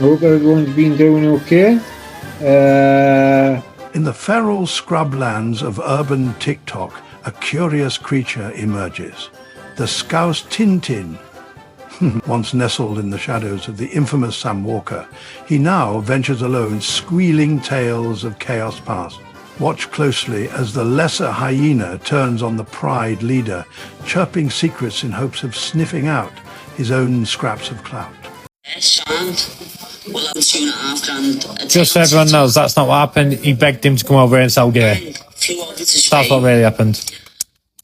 Hope everyone's been doing okay. In the feral scrublands of urban TikTok, a curious creature emerges. The Scouse TinTin. Once nestled in the shadows of the infamous Sam Walker, he now ventures alone, squealing tales of chaos past. Watch closely as the lesser hyena turns on the pride leader, chirping secrets in hopes of sniffing out his own scraps of clout. Just so everyone knows, that's not what happened. He begged him to come over and sell gear. That's what really happened.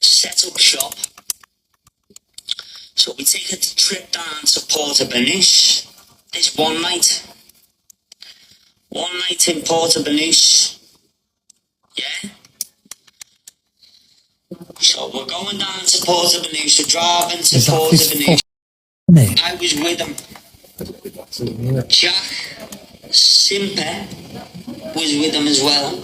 Set up shop. So we take a trip down to Port-au-Banus. This one night. One night in Port-au-Banus. Yeah? So we're going down to Port-au-Banus, we're driving to Port-au-Banus. I was with him. Jack Simper was with him as well.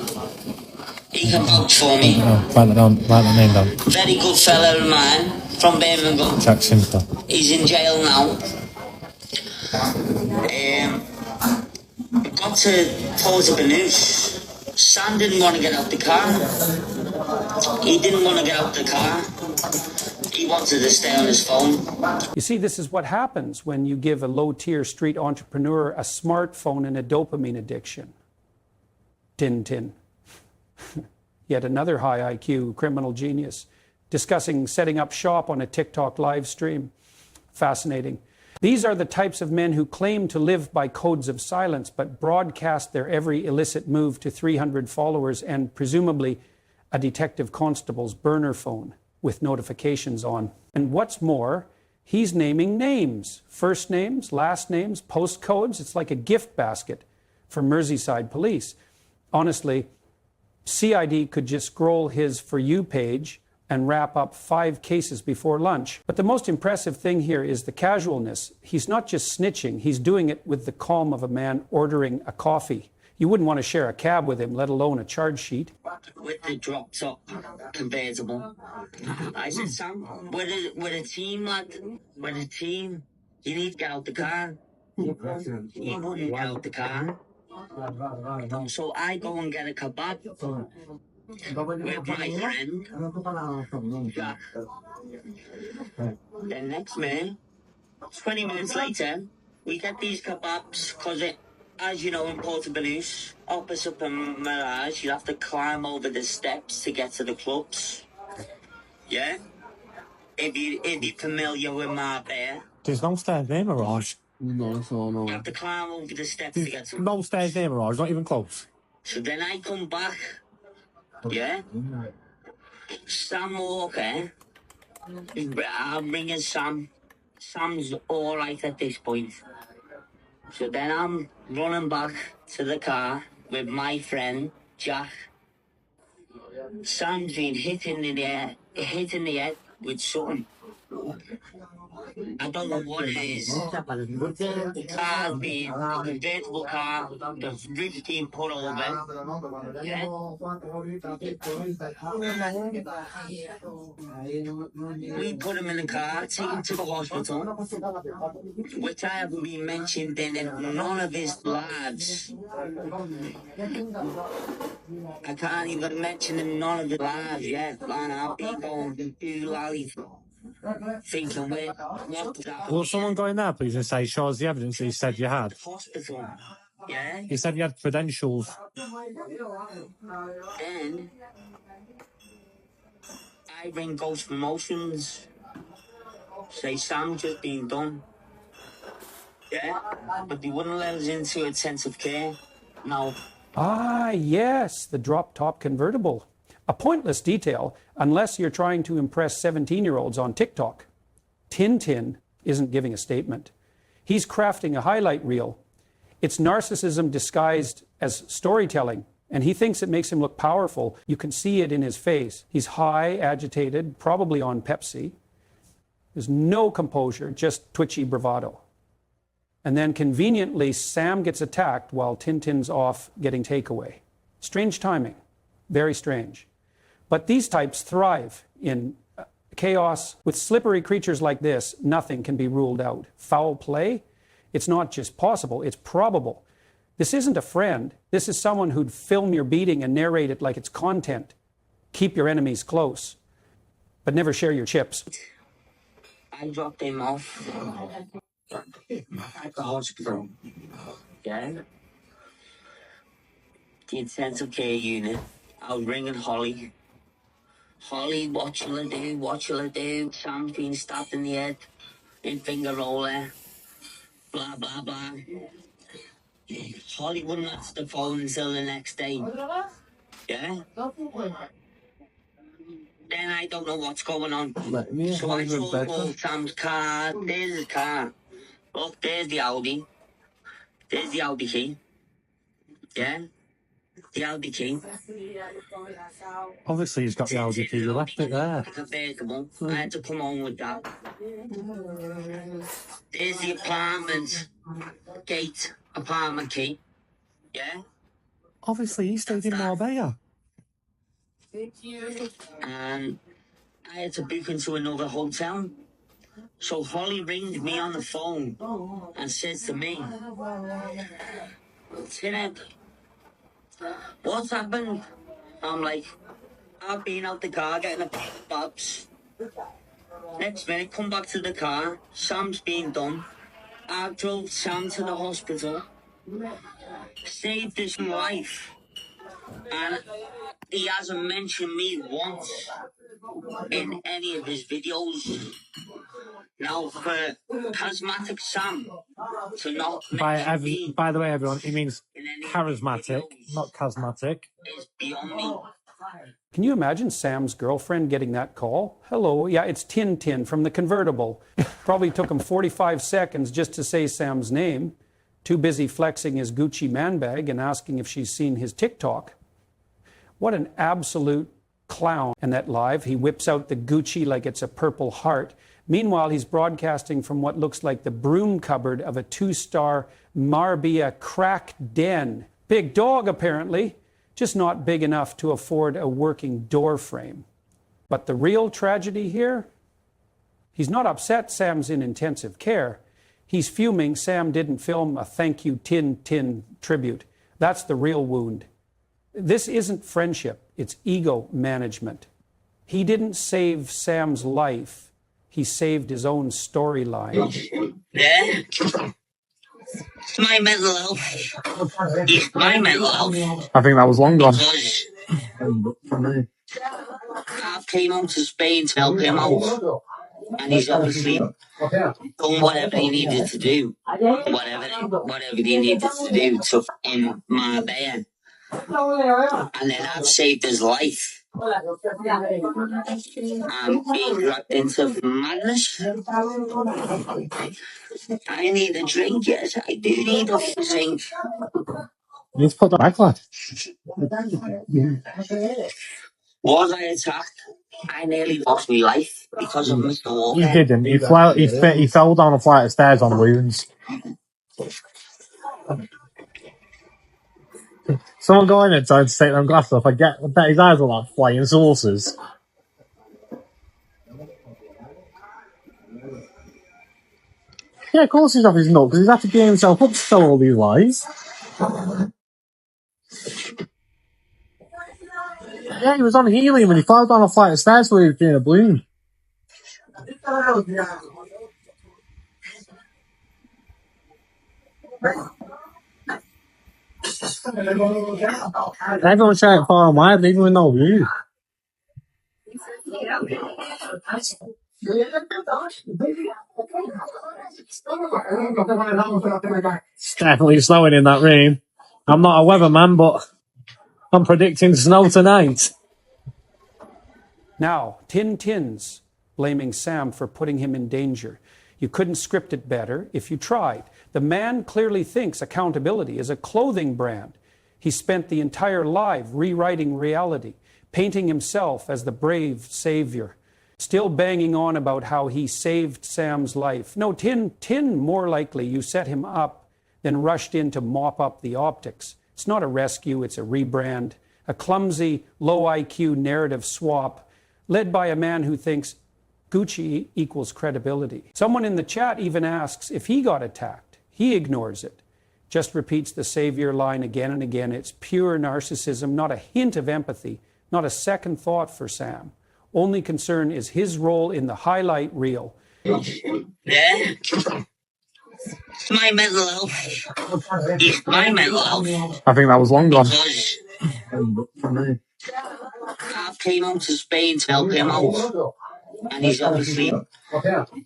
He can vouch for me. Write that name down. Very good fellow of mine from Birmingham. Jack Simper. He's in jail now. We got to Port-au-Banus. Sam didn't want to get out the car. He didn't want to get out the car. He wanted to stay on his phone. You see, this is what happens when you give a low-tier street entrepreneur a smartphone and a dopamine addiction. TinTin. Yet another high IQ criminal genius discussing setting up shop on a TikTok live stream. Fascinating. These are the types of men who claim to live by codes of silence, but broadcast their every illicit move to 300 followers and presumably a detective constable's burner phone with notifications on. And what's more, he's naming names, first names, last names, postcodes. It's like a gift basket for Merseyside police. Honestly, CID could just scroll his For You page and wrap up 5 cases before lunch. But the most impressive thing here is the casualness. He's not just snitching, he's doing it with the calm of a man ordering a coffee. You wouldn't want to share a cab with him, let alone a charge sheet. With the drop top convertible. I said, Sam, we're a team, lad. We're a team. You need to get out the car. He wouldn't get out the car. So I go and get a kebab with my friend, Jack. Then next minute, 20 minutes later, we get these kebabs, because as you know, in Port-au-Banus, opposite Mirage, you have to climb over the steps to get to the clubs. Yeah? If you're familiar with my bear. There's no stairs there, Mirage. No. You have to climb over the steps to get to the No stairs there, Mirage, not even close. So then I come back. Yeah? Sam Walker. I'm bringing Sam. Sam's alright at this point. So then I'm running back to the car with my friend, Jack. Sam's been hitting the head with something. I don't know what it is. The car's been, a convertible car, the roof's been put over. Yeah? We put him in the car, take him to the hospital, which I haven't been mentioned in none of his lives. I can't even mention in none of his lives yet. Man, I'll be going to lolly. Thinking, Will someone go in there, please, and say, show us the evidence that you said you had? Hospital. Yeah? You said you had credentials. Then I ring Ghost Promotions. Say Sam just been done. Yeah? But they wouldn't let us into intensive care. No. Ah, yes, the drop-top convertible. A pointless detail unless you're trying to impress 17-year-olds on TikTok. TinTin isn't giving a statement. He's crafting a highlight reel. It's narcissism disguised as storytelling, and he thinks it makes him look powerful. You can see it in his face. He's high, agitated, probably on Pepsi. There's no composure, just twitchy bravado. And then conveniently, Sam gets attacked while TinTin's off getting takeaway. Strange timing. Very strange. But these types thrive in chaos. With slippery creatures like this, nothing can be ruled out. Foul play? It's not just possible, it's probable. This isn't a friend. This is someone who'd film your beating and narrate it like it's content. Keep your enemies close, but never share your chips. I dropped him off at the hospital. Yeah. The intensive care unit. I was ringing Holly. Holly, what shall I do? What shall I do? Sam's been stabbed in the head. In finger roller. Blah, blah, blah. Holly wouldn't answer the phone until the next day. Yeah? Then I don't know what's going on. So I told Sam's car. There's his car. Look, there's the Audi. There's the Audi key. Yeah? The Audi key. Obviously, he's got the Audi key. You left it there. Convertible. I had to come home with that. There's the apartment gate. Apartment key. Yeah? Obviously, he stayed in Marbella. And I had to book into another hotel. So Holly rings me on the phone and says to me, Tintin, what's happened? I'm like, I've been out the car getting a bobs. Next minute, come back to the car. Sam's been done. I drove Sam to the hospital. Saved his life. And he hasn't mentioned me once in any of his videos. Now, for charismatic Sam to not mention me By the way, everyone, he means in any charismatic, videos not cosmetic. is beyond me. Can you imagine Sam's girlfriend getting that call? Hello, yeah, it's TinTin from the convertible. Probably took him 45 seconds just to say Sam's name. Too busy flexing his Gucci man bag and asking if she's seen his TikTok. What an absolute clown. And that live, he whips out the Gucci like it's a Purple Heart. Meanwhile, he's broadcasting from what looks like the broom cupboard of a 2-star Marbella crack den. Big dog, apparently, just not big enough to afford a working door frame. But the real tragedy here? He's not upset Sam's in intensive care. He's fuming Sam didn't film a thank you TinTin tribute. That's the real wound. This isn't friendship, it's ego management. He didn't save Sam's life. He saved his own storyline. Yeah. It's my mental health. It's my mental health. I think that was long gone. Because I came home to Spain to help him out. And he's obviously done whatever he needed to do. Whatever he needed to do to in Marbella. And then that saved his life. I'm being dragged into madness. I need a drink, yes, I do need a drink. You need to put that back, lad. Was I attacked? I nearly lost my life because of Mr. Walker. You didn't. He fell down a flight of stairs on wounds. Someone go in there trying to take them glasses off. I bet his eyes are like flying saucers. Yeah, of course he's off his nut, because he's had to gear himself up to tell all these lies. Yeah, he was on helium and he fell down a flight of stairs where he was being a balloon. Everyone's shouting far and wide, even with no view. It's definitely snowing in that rain. I'm not a weatherman, but I'm predicting snow tonight. Now, TinTin's blaming Sam for putting him in danger. You couldn't script it better if you tried. The man clearly thinks accountability is a clothing brand. He spent the entire life rewriting reality, painting himself as the brave savior, still banging on about how he saved Sam's life. No, TinTin, more likely you set him up, then rushed in to mop up the optics. It's not a rescue, it's a rebrand, a clumsy, low IQ narrative swap, led by a man who thinks Gucci equals credibility. Someone in the chat even asks if he got attacked. He ignores it, just repeats the savior line again and again. It's pure narcissism, not a hint of empathy, not a second thought for Sam. Only concern is his role in the highlight reel. Yeah. My mental health. It's my mental health. I think that was long gone. Because Carl came out to Spain to help him out. And he's obviously done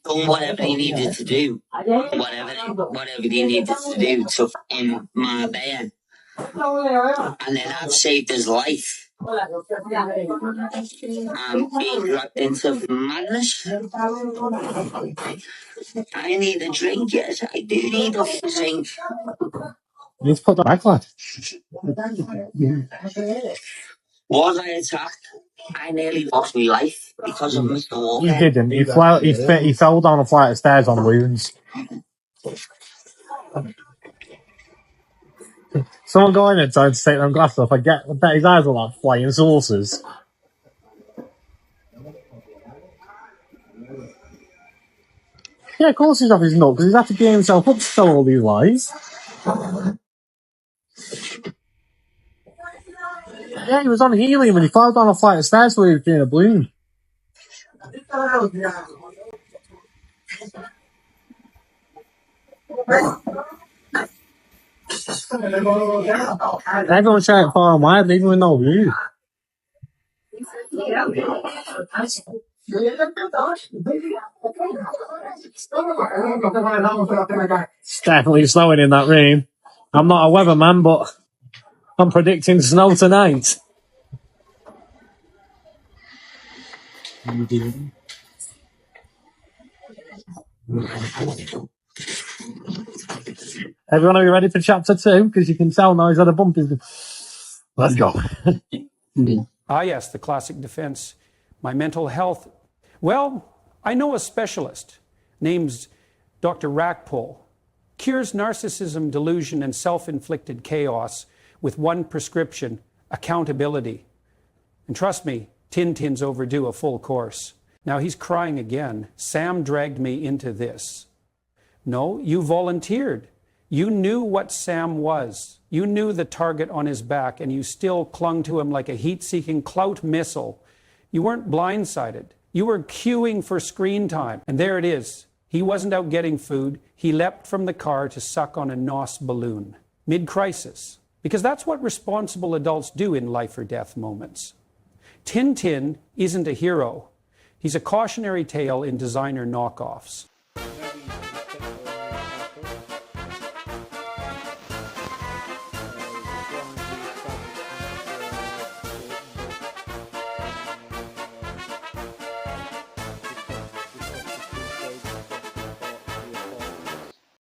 whatever he needed to do. Whatever he needed to do to in my bed. And then that saved his life. I'm being dragged into madness. I need a drink, yes, I do need a drink. You need to put that back, lad. Was I attacked? I nearly lost my life because of Mr. Walker. You didn't. He fell down a flight of stairs on wounds. Someone go in and tried to take them glasses off. I bet his eyes were like flying saucers. Yeah, of course he's off his nut, because he's had to gear himself up to tell all these lies. Yeah, he was on helium when he fell down a flight of stairs where he was doing a balloon. Everyone's shouting far and wide, even with no view. It's definitely snowing in that rain. I'm not a weatherman, but I'm predicting snow tonight. Everyone, are you ready for chapter 2? Because you can tell now he's had a bump. Let's go. Ah, yes, the classic defense. My mental health. Well, I know a specialist named Dr. Rackpole. Cures narcissism, delusion, and self-inflicted chaos with one prescription: accountability. And trust me, TinTin's overdue a full course. Now he's crying again. Sam dragged me into this. No, you volunteered. You knew what Sam was. You knew the target on his back, and you still clung to him like a heat-seeking clout missile. You weren't blindsided. You were queuing for screen time. And there it is. He wasn't out getting food. He leapt from the car to suck on a NOS balloon. Mid-crisis. Because that's what responsible adults do in life or death moments. TinTin isn't a hero. He's a cautionary tale in designer knockoffs.